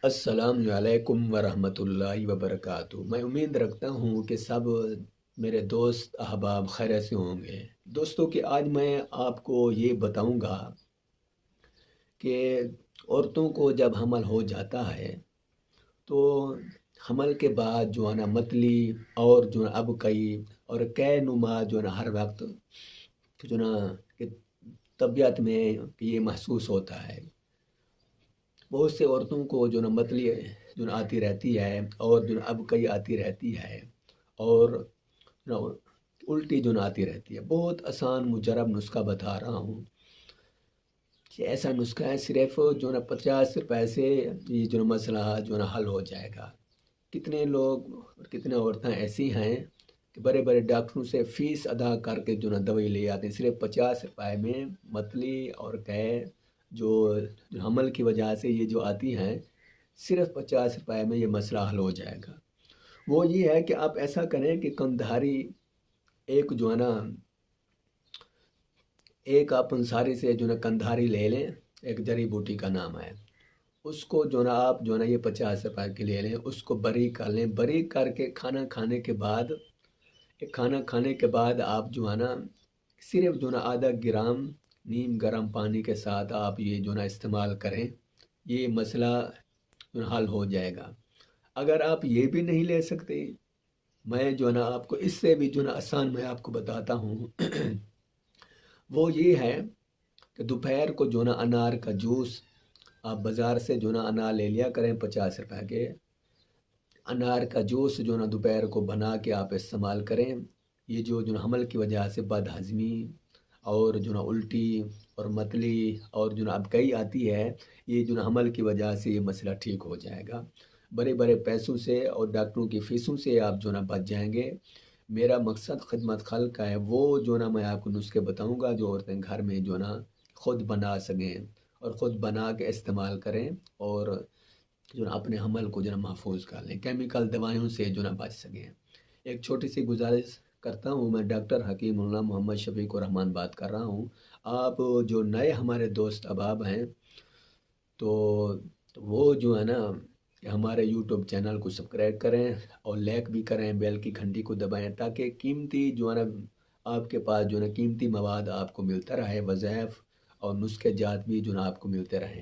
अस्सलाम वालेकुम वरहमतुल्लाहि वबरकातुहू। मैं उम्मीद रखता हूँ कि सब मेरे दोस्त अहबाब खैर से होंगे। दोस्तों कि आज मैं आपको ये बताऊँगा कि औरतों को जब हमल हो जाता है तो हमल के बाद जो है ना मतली और जो है अब कई और कै नुमा जो है ना हर वक्त जो है ना कि तबीयत में ये महसूस होता है। बहुत से औरतों को जो ना मतली जो ना आती रहती है और जो ना अब कई आती रहती है और जो ना उल्टी जो ना आती रहती है। बहुत आसान मुजरब नुस्खा बता रहा हूँ कि ऐसा नुस्खा है, सिर्फ जो ना 50 रुपए से ये जो ना मसला जो ना हल हो जाएगा। कितने लोग और कितने औरतें ऐसी हैं कि बड़े बड़े डॉक्टरों से फीस अदा करके जो ना दवाई ले आते हैं। सिर्फ 50 रुपए में मतली और कै जो हमल की वजह से ये जो आती हैं, सिर्फ 50 रुपए में ये मसला हल हो जाएगा। वो ये है कि आप ऐसा करें कि कंधारी एक जो है ना एक आप अंसारी से जो ना कंधारी ले लें। एक जड़ी बूटी का नाम है, उसको जो ना आप जो ना ये 50 रुपए की ले लें। उसको बरीक कर लें। बरीक करके खाना खाने के बाद आप जो है ना सिर्फ जो ना आधा ग्राम नीम गर्म पानी के साथ आप ये जो ना इस्तेमाल करें। ये मसला जो ना हल हो जाएगा। अगर आप ये भी नहीं ले सकते, मैं जो ना आपको इससे भी जो ना आसान मैं आपको बताता हूँ। वो ये है कि दोपहर को जो ना अनार का जूस, आप बाज़ार से जो ना अनार ले लिया करें 50 रुपए के। अनार का जूस जो ना दोपहर को बना के आप इस्तेमाल करें। ये जो ना हमल की वजह से बदहज़मी और जो ना उल्टी और मतली और जो ना अब कई आती है, ये जो ना हमल की वजह से ये मसला ठीक हो जाएगा। बड़े बड़े पैसों से और डॉक्टरों की फ़ीसों से आप जो ना बच जाएंगे। मेरा मकसद खिदमत खल्क का है। वो जो ना मैं आपको नुस्खे बताऊंगा जो औरतें घर में जो ना खुद बना सकें और ख़ुद बना के इस्तेमाल करें और जो ना अपने हमल को जो ना महफूज कर लें, केमिकल दवाइयों से जो ना बच सकें। एक छोटी सी गुजारिश करता हूँ, मैं डॉक्टर हकीमुल्लाह मोहम्मद शफीक रहमान बात कर रहा हूँ। आप जो नए हमारे दोस्त अहबाब हैं, तो वो जो है ना कि हमारे यूट्यूब चैनल को सब्सक्राइब करें और लाइक भी करें, बेल की घंटी को दबाएं ताकि कीमती जो है ना आपके पास जो है ना कीमती मवाद आपको मिलता रहे, वज़ाइफ और नुस्खे जात भी जो ना आपको मिलते रहें।